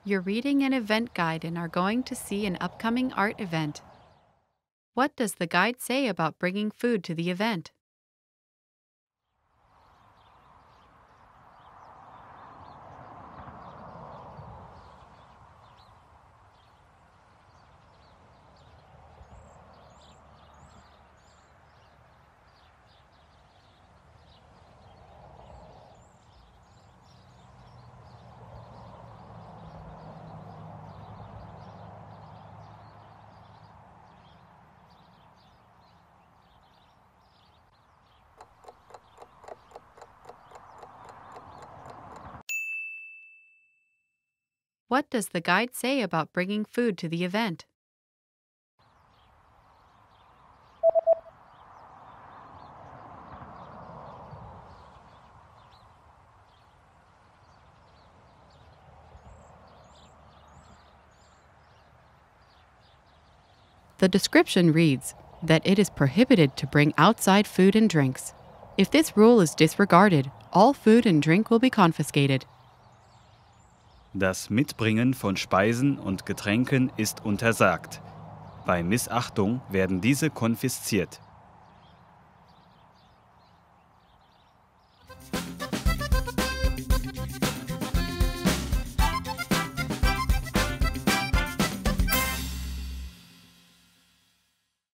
You're reading an event guide and are going to see an upcoming art event. What does the guide say about bringing food to the event? What does the guide say about bringing food to the event? The description reads that it is prohibited to bring outside food and drinks. If this rule is disregarded, all food and drink will be confiscated. Das Mitbringen von Speisen und Getränken ist untersagt. Bei Missachtung werden diese konfisziert.